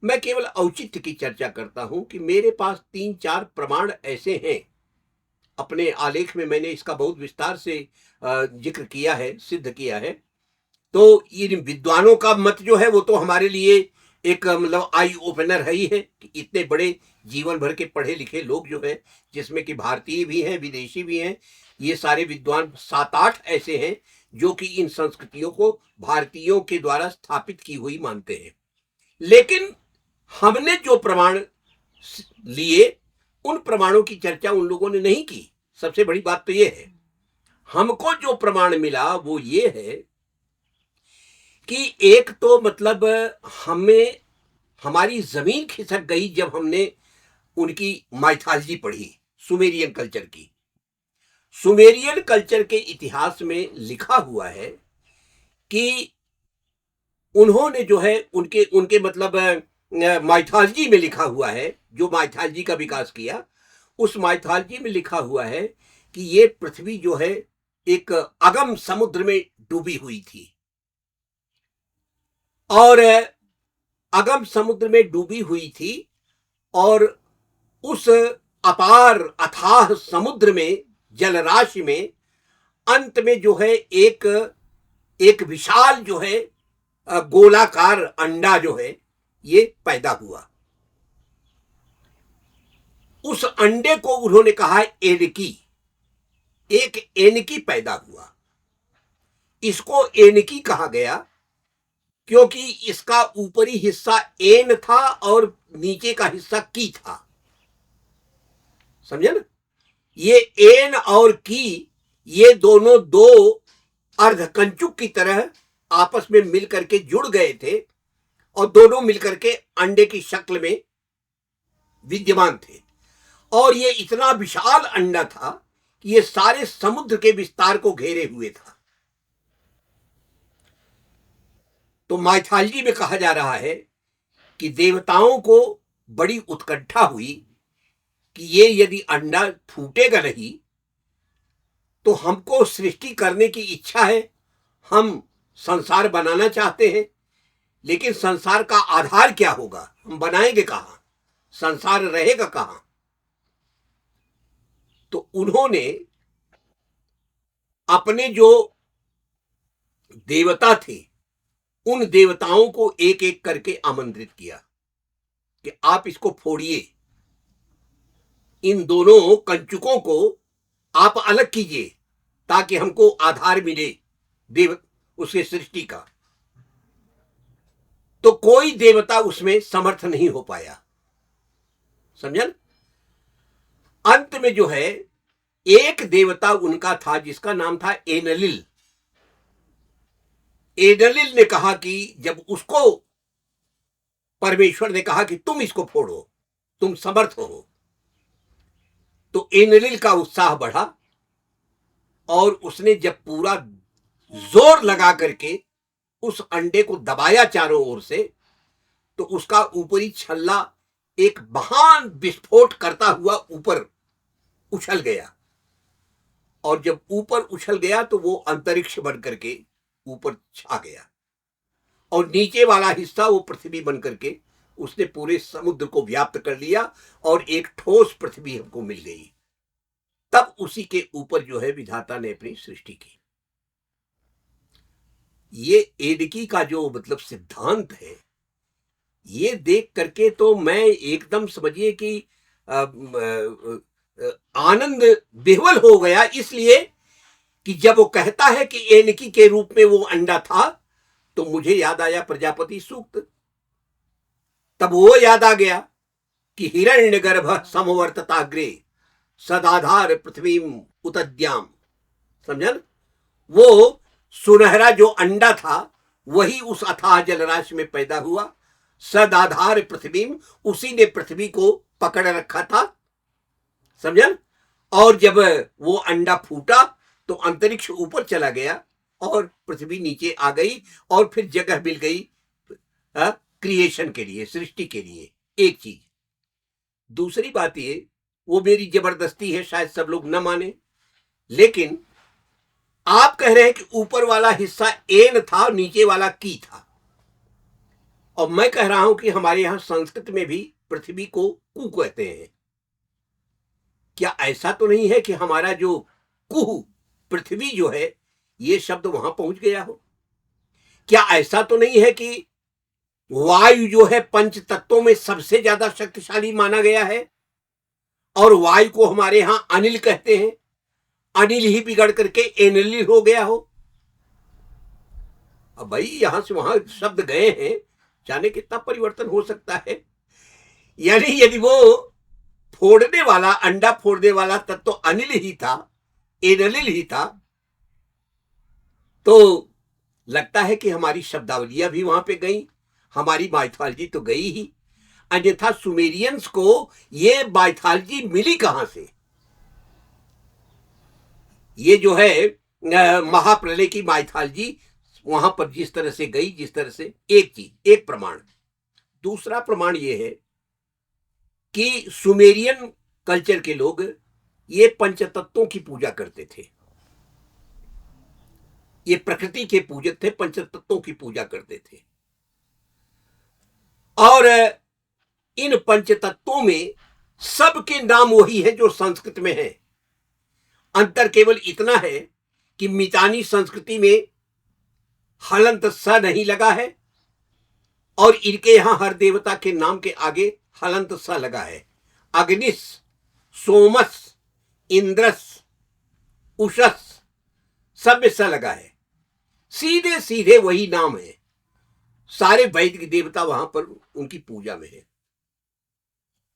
मैं केवल औचित्य की चर्चा करता हूं कि मेरे पास 3-4 प्रमाण ऐसे हैं। अपने आलेख में मैंने इसका बहुत विस्तार से जिक्र किया है, सिद्ध किया है। तो इन विद्वानों का मत जो है वो तो हमारे लिए एक मतलब आई ओपनर है ही है कि इतने बड़े जीवन भर के पढ़े लिखे लोग जो है, जिसमें कि भारतीय भी हैं, विदेशी भी हैं, ये सारे विद्वान 7-8 ऐसे हैं जो कि इन संस्कृतियों को भारतीयों के द्वारा स्थापित की हुई मानते हैं। लेकिन हमने जो प्रमाण लिए, उन प्रमाणों की चर्चा उन लोगों ने नहीं की। सबसे बड़ी बात तो ये है, हमको जो प्रमाण मिला वो ये है कि एक तो मतलब हमें हमारी जमीन खिसक गई जब हमने उनकी माइथोलॉजी पढ़ी, सुमेरियन कल्चर की। सुमेरियन कल्चर के इतिहास में लिखा हुआ है कि उन्होंने जो है उनके उनके मतलब माइथोलॉजी में लिखा हुआ है, जो माइथोलॉजी का विकास किया, उस माइथोलॉजी में लिखा हुआ है कि ये पृथ्वी जो है एक अगम समुद्र में डूबी हुई थी और अगम समुद्र में डूबी हुई थी और उस अपार अथाह समुद्र में, जलराशि में, अंत में जो है एक एक विशाल जो है गोलाकार अंडा जो है ये पैदा हुआ। उस अंडे को उन्होंने कहा एनकी, एक एनकी पैदा हुआ। इसको एनकी कहा गया क्योंकि इसका ऊपरी हिस्सा एन था और नीचे का हिस्सा की था। समझे ना? ये एन और की, ये दोनों दो अर्धकंचुक की तरह आपस में मिलकर के जुड़ गए थे और दोनों मिलकर के अंडे की शक्ल में विद्यमान थे। और ये इतना विशाल अंडा था कि ये सारे समुद्र के विस्तार को घेरे हुए था। तो माइथोलॉजी में कहा जा रहा है कि देवताओं को बड़ी उत्कंठा हुई कि ये यदि अंडा फूटेगा नहीं तो हमको सृष्टि करने की इच्छा है, हम संसार बनाना चाहते हैं, लेकिन संसार का आधार क्या होगा, हम बनाएंगे कहां, संसार रहेगा कहां। तो उन्होंने अपने जो देवता थे उन देवताओं को एक एक करके आमंत्रित किया कि आप इसको फोड़िए, इन दोनों कंचुकों को आप अलग कीजिए ताकि हमको आधार मिले देव उसके सृष्टि का। तो कोई देवता उसमें समर्थ नहीं हो पाया। समझा? अंत में जो है एक देवता उनका था जिसका नाम था एनलिल। एनलिल ने कहा कि जब उसको परमेश्वर ने कहा कि तुम इसको फोड़ो, तुम समर्थ हो, तो एनलिल का उत्साह बढ़ा और उसने जब पूरा जोर लगा करके उस अंडे को दबाया चारों ओर से, तो उसका ऊपरी छल्ला एक महान विस्फोट करता हुआ ऊपर उछल गया। और जब ऊपर उछल गया तो वो अंतरिक्ष बन करके ऊपर छा गया और नीचे वाला हिस्सा वो पृथ्वी बन करके उसने पूरे समुद्र को व्याप्त कर लिया और एक ठोस पृथ्वी हमको मिल गई। तब उसी के ऊपर जो है विधाता ने अपनी सृष्टि की। ये एडकी का जो मतलब सिद्धांत है, ये देख करके तो मैं एकदम समझिए कि आनंद विह्वल हो गया, इसलिए कि जब वो कहता है कि एनकी के रूप में वो अंडा था तो मुझे याद आया प्रजापति सूक्त। तब वो याद आ गया कि हिरण्यगर्भ समवर्तताग्रे सदाधार पृथ्वी उतद्याम। समझा? वो सुनहरा जो अंडा था वही उस अथाह जलराशि में पैदा हुआ। सदाधार पृथ्वी, उसी ने पृथ्वी को पकड़ रखा था। समझा? और जब वो अंडा फूटा तो अंतरिक्ष ऊपर चला गया और पृथ्वी नीचे आ गई और फिर जगह मिल गई क्रिएशन के लिए, सृष्टि के लिए। एक चीज। दूसरी बात ये, वो मेरी जबरदस्ती है, शायद सब लोग न माने, लेकिन आप कह रहे हैं कि ऊपर वाला हिस्सा एन था, नीचे वाला की था। और मैं कह रहा हूं कि हमारे यहां संस्कृत में भी पृथ्वी को कु कहते हैं। क्या ऐसा तो नहीं है कि हमारा जो कुह पृथ्वी जो है ये शब्द वहां पहुंच गया हो? क्या ऐसा तो नहीं है कि वायु जो है पंच तत्वों में सबसे ज्यादा शक्तिशाली माना गया है और वायु को हमारे यहां अनिल कहते हैं, अनिल ही बिगड़ करके एनिल हो गया हो? अब भाई यहां से वहां शब्द गए हैं, जाने कितना परिवर्तन हो सकता है। यानी यदि वो फोड़ने वाला, अंडा फोड़ने वाला तत्व तो अनिल ही था, एनिल ही था, तो लगता है कि हमारी शब्दावलियां भी वहां पे गई, हमारी माइथोलॉजी तो गई ही। अन्यथा सुमेरियंस को ये माइथोलॉजी मिली कहां से? ये जो है महाप्रलय की माइथोलॉजी वहां पर जिस तरह से गई, जिस तरह से, एक चीज, एक प्रमाण। दूसरा प्रमाण ये है कि सुमेरियन कल्चर के लोग ये पंचतत्वों की पूजा करते थे, ये प्रकृति के पूजक थे, पंचतत्वों की पूजा करते थे। और इन पंचतत्वों में सबके नाम वही है जो संस्कृत में है। अंतर केवल इतना है कि मितानी संस्कृति में हलंत स नहीं लगा है और इनके यहां हर देवता के नाम के आगे हलंत स लगा है। अग्निस, सोमस, इंद्रस, उषस, सब में स लगा है। सीधे सीधे वही नाम है। सारे वैदिक देवता वहां पर उनकी पूजा में है।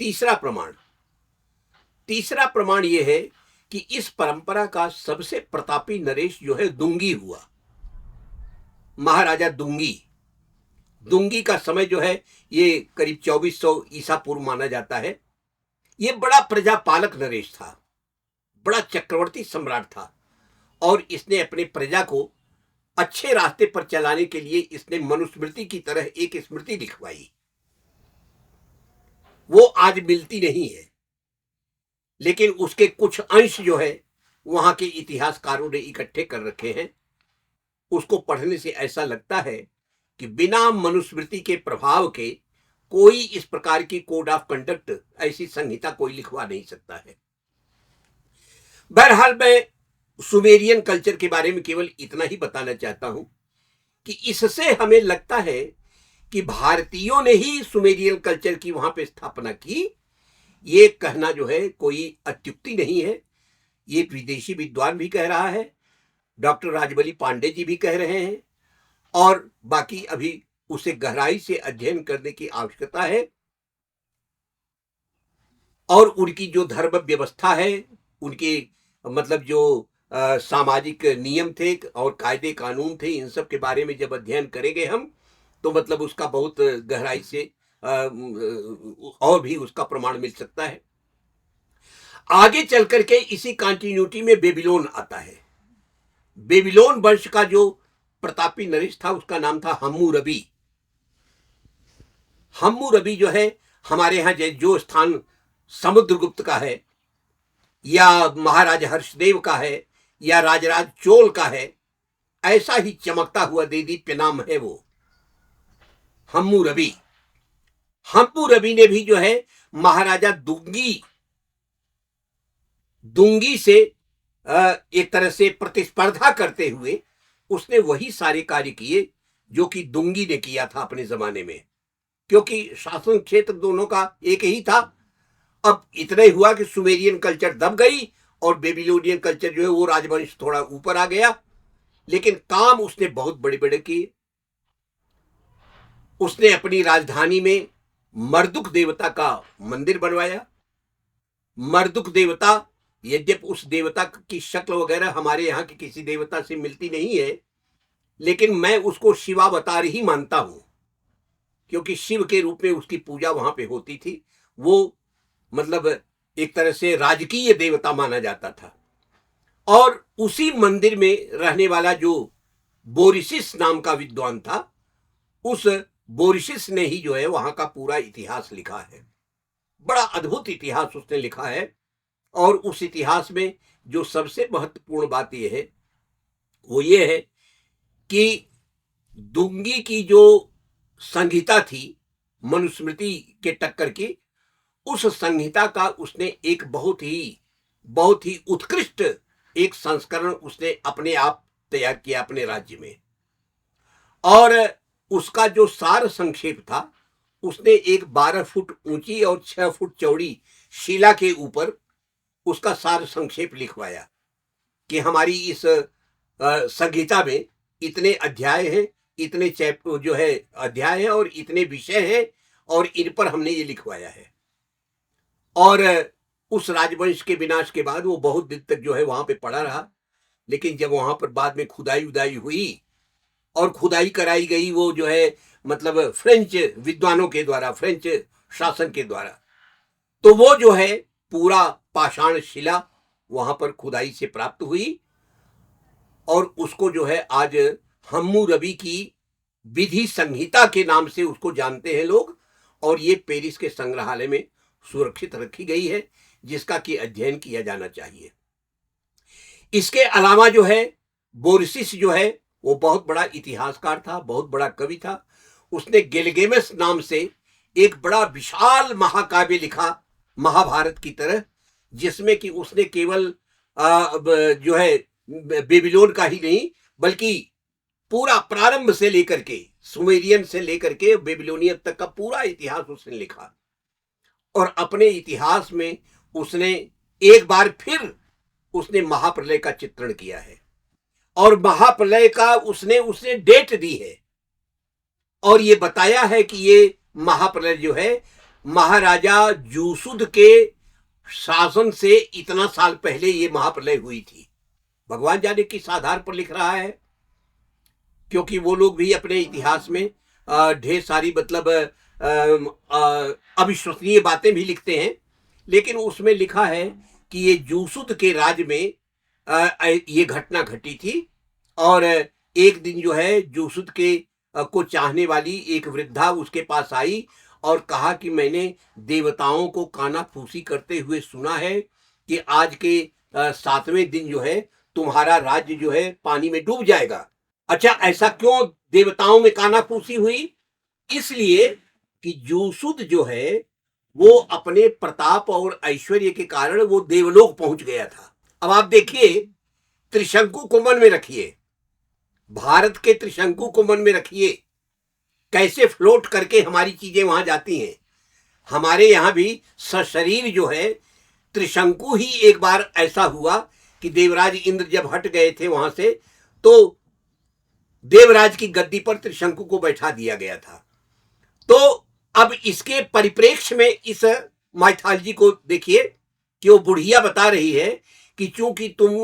तीसरा प्रमाण यह है कि इस परंपरा का सबसे प्रतापी नरेश जो है दुंगी हुआ, महाराजा दुंगी का समय जो है ये करीब 2400 ईसा पूर्व माना जाता है। ये बड़ा प्रजापालक नरेश था, बड़ा चक्रवर्ती सम्राट था और इसने अपने प्रजा को अच्छे रास्ते पर चलाने के लिए इसने मनुस्मृति की तरह एक स्मृति लिखवाई। वो आज मिलती नहीं है, लेकिन उसके कुछ अंश जो है वहां के इतिहासकारों ने इकट्ठे कर रखे हैं। उसको पढ़ने से ऐसा लगता है कि बिना मनुस्मृति के प्रभाव के कोई इस प्रकार की कोड ऑफ कंडक्ट, ऐसी संहिता कोई लिखवा नहीं सकता है। बहरहाल मैं सुमेरियन कल्चर के बारे में केवल इतना ही बताना चाहता हूं कि इससे हमें लगता है कि भारतीयों ने ही सुमेरियन कल्चर की वहां पे स्थापना की। ये कहना जो है कोई अत्युक्ति नहीं है। ये विदेशी विद्वान भी कह रहा है, डॉक्टर राजबली पांडे जी भी कह रहे हैं, और बाकी अभी उसे गहराई से अध्ययन करने की आवश्यकता है। और उनकी जो धर्म व्यवस्था है, उनके मतलब जो सामाजिक नियम थे और कायदे कानून थे, इन सब के बारे में जब अध्ययन करेंगे हम, तो मतलब उसका बहुत गहराई से और भी उसका प्रमाण मिल सकता है। आगे चल करके इसी कंटिन्यूटी में बेबीलोन आता है। बेबीलोन वंश का जो प्रतापी नरेश था उसका नाम था हम्मुरबी। हम्मुरबी जो है हमारे यहां जो स्थान समुद्रगुप्त का है या महाराज हर्षदेव का है या राजराज चोल का है, ऐसा ही चमकता हुआ देदीप्य नाम है वो हम्मुरबी। हम्मुरबी ने भी जो है महाराजा दुंगी से एक तरह से प्रतिस्पर्धा करते हुए उसने वही सारे कार्य किए जो कि दुंगी ने किया था अपने जमाने में, क्योंकि शासन क्षेत्र दोनों का एक ही था। अब इतना ही हुआ कि सुमेरियन कल्चर दब गई और बेबीलोनियन कल्चर जो है वो राजवंश थोड़ा ऊपर आ गया, लेकिन काम उसने बहुत बड़े बड़े किए। उसने अपनी राजधानी में मर्दुक देवता का मंदिर बनवाया। मर्दुक देवता, यद्यपि उस देवता की शक्ल वगैरह हमारे यहाँ की किसी देवता से मिलती नहीं है, लेकिन मैं उसको शिवावतार ही मानता हूं, क्योंकि शिव के रूप में उसकी पूजा वहां पे होती थी। वो मतलब एक तरह से राजकीय देवता माना जाता था। और उसी मंदिर में रहने वाला जो बोरिसिस नाम का विद्वान था, उस बोरिसिस ने ही जो है वहां का पूरा इतिहास लिखा है। बड़ा अद्भुत इतिहास उसने लिखा है। और उस इतिहास में जो सबसे महत्वपूर्ण बात यह है वो ये है कि दुंगी की जो संहिता थी मनुस्मृति के टक्कर की, उस संहिता का उसने एक बहुत ही उत्कृष्ट एक संस्करण उसने अपने आप तैयार किया अपने राज्य में। और उसका जो सार संक्षेप था, उसने एक 12 फुट ऊंची और 6 फुट चौड़ी शिला के ऊपर उसका सार संक्षेप लिखवाया कि हमारी इस संहिता में इतने अध्याय हैं, इतने चैप्टर जो है अध्याय हैं और इतने विषय हैं और इन पर हमने ये लिखवाया है। और उस राजवंश के विनाश के बाद वो बहुत दिन तक जो है वहां पे पड़ा रहा। लेकिन जब वहां पर बाद में खुदाई उदाई हुई और खुदाई कराई गई, वो जो है मतलब फ्रेंच विद्वानों के द्वारा, फ्रेंच शासन के द्वारा, तो वो जो है पूरा पाषाण शिला वहां पर खुदाई से प्राप्त हुई और उसको जो है आज हम्मुरबी की विधि संहिता के नाम से उसको जानते हैं लोग। और ये पेरिस के संग्रहालय में सुरक्षित रखी गई है, जिसका कि अध्ययन किया जाना चाहिए। इसके अलावा जो है बोरसिस जो है वो बहुत बड़ा इतिहासकार था, बहुत बड़ा कवि था। उसने गिलगेमेस नाम से एक बड़ा विशाल महाकाव्य लिखा महाभारत की तरह, जिसमें कि उसने केवल जो है बेबीलोन का ही नहीं बल्कि पूरा प्रारंभ से लेकर के सुमेरियन से लेकर के बेबीलोनियन तक का पूरा इतिहास उसने लिखा। और अपने इतिहास में उसने एक बार फिर उसने महाप्रलय का चित्रण किया है और महाप्रलय का उसने डेट दी है और ये बताया है कि ये महाप्रलय जो है महाराजा जूसुद के शासन से इतना साल पहले ये महाप्रलय हुई थी। भगवान जाने किस आधार पर लिख रहा है, क्योंकि वो लोग भी अपने इतिहास में ढेर सारी मतलब अविश्वसनीय बातें भी लिखते हैं। लेकिन उसमें लिखा है कि ये जूसुद के राज में ये घटना घटी थी और एक दिन जो है जूसुद के को चाहने वाली एक वृद्धा उसके पास आई और कहा कि मैंने देवताओं को कानाफूसी करते हुए सुना है कि आज के 7वें दिन जो है तुम्हारा राज्य जो है पानी में डूब जाएगा। अच्छा, ऐसा क्यों देवताओं में कानाफूसी हुई? इसलिए कि जूसुद जो है वो अपने प्रताप और ऐश्वर्य के कारण वो देवलोक पहुंच गया था। अब आप देखिए, त्रिशंकु को मन में रखिए, भारत के त्रिशंकु को मन में रखिए, कैसे फ्लोट करके हमारी चीजें वहां जाती हैं। हमारे यहां भी सशरीर जो है त्रिशंकु ही एक बार ऐसा हुआ कि देवराज इंद्र जब हट गए थे वहां से, तो देवराज की गद्दी पर त्रिशंकु को बैठा दिया गया था। तो अब इसके परिप्रेक्ष्य में इस माइथोलॉजी को देखिए कि वो बुढ़िया बता रही है कि चूंकि तुम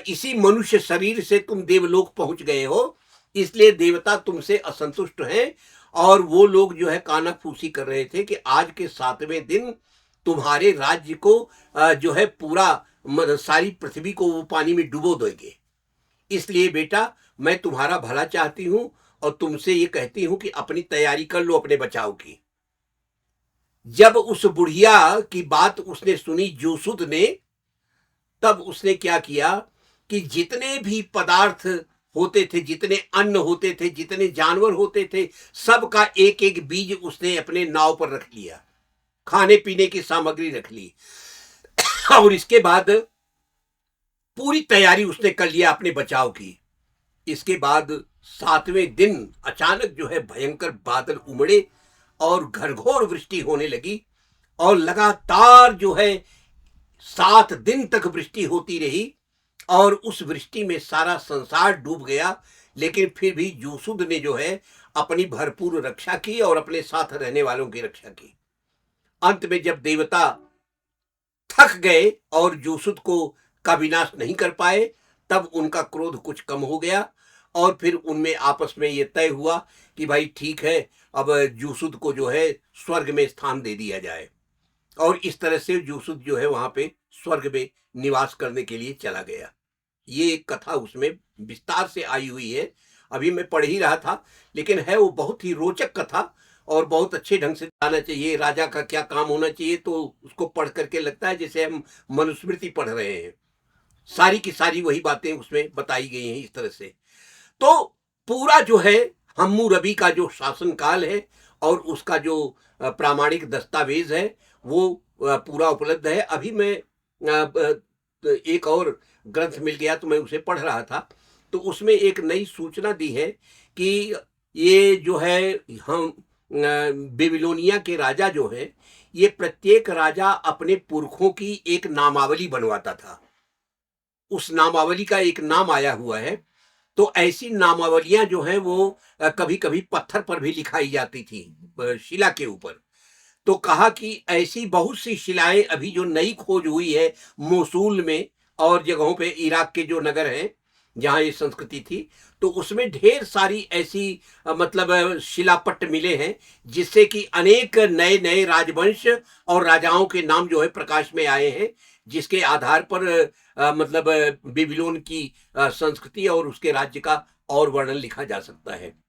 इसी मनुष्य शरीर से तुम देवलोक पहुंच गए हो, इसलिए देवता तुमसे असंतुष्ट हैं और वो लोग जो है कानाफूसी कर रहे थे कि आज के 7वें दिन तुम्हारे राज्य को जो है पूरा सारी पृथ्वी को वो पानी में डुबो देंगे। इसलिए बेटा मैं तुम्हारा भला चाहती हूं और तुमसे ये कहती हूं कि अपनी तैयारी कर लो अपने बचाव की। जब उस बुढ़िया की बात उसने सुनी जूसुद ने, तब उसने क्या किया कि जितने भी पदार्थ होते थे, जितने अन्न होते थे, जितने जानवर होते थे, सबका एक एक बीज उसने अपने नाव पर रख लिया, खाने पीने की सामग्री रख ली और इसके बाद पूरी तैयारी उसने कर लिया अपने बचाव की। इसके बाद 7वें दिन अचानक जो है भयंकर बादल उमड़े और घनघोर वृष्टि होने लगी और लगातार जो है 7 दिन तक वृष्टि होती रही और उस वृष्टि में सारा संसार डूब गया। लेकिन फिर भी जूसुद ने जो है अपनी भरपूर रक्षा की और अपने साथ रहने वालों की रक्षा की। अंत में जब देवता थक गए और जूसुद को का विनाश नहीं कर पाए, तब उनका क्रोध कुछ कम हो गया और फिर उनमें आपस में ये तय हुआ कि भाई ठीक है, अब जूसुद को जो है स्वर्ग में स्थान दे दिया जाए। और इस तरह से जूसुद जो है वहां पे स्वर्ग में निवास करने के लिए चला गया। ये एक कथा उसमें विस्तार से आई हुई है, अभी मैं पढ़ ही रहा था, लेकिन है वो बहुत ही रोचक कथा और बहुत अच्छे ढंग से आना चाहिए। राजा का क्या काम होना चाहिए, तो उसको पढ़ करके लगता है जैसे हम मनुस्मृति पढ़ रहे हैं। सारी की सारी वही बातें उसमें बताई गई हैं इस तरह से। तो पूरा जो है हम्मुरबी का जो शासनकाल है और उसका जो प्रामाणिक दस्तावेज है वो पूरा उपलब्ध है। अभी मैं एक और ग्रंथ मिल गया तो मैं उसे पढ़ रहा था, तो उसमें एक नई सूचना दी है कि ये जो है हम बेबीलोनिया के राजा जो हैं, ये प्रत्येक राजा अपने पुरखों की एक नामावली बनवाता था। उस नामावली का एक नाम आया हुआ है। तो ऐसी नामावलियाँ जो हैं वो कभी-कभी पत्थर पर भी लिखाई जाती थी, शिला के ऊपर। तो कहा कि ऐसी बहुत सी शिलाएँ अभी जो नई खोज हुई है मोसूल में और जगहों पे, इराक के जो नगर हैं, जहाँ ये संस्कृति थी, तो उसमें ढेर सारी ऐसी मतलब शिलापट्ट मिले हैं, जिससे कि अनेक नए-नए राजवंश और राजाओं के नाम जो है प्रकाश में आए हैं, जिसके आधार पर मतलब बेबीलोन की संस्कृति और उसके राज्य का और वर्णन लिखा जा सकता है।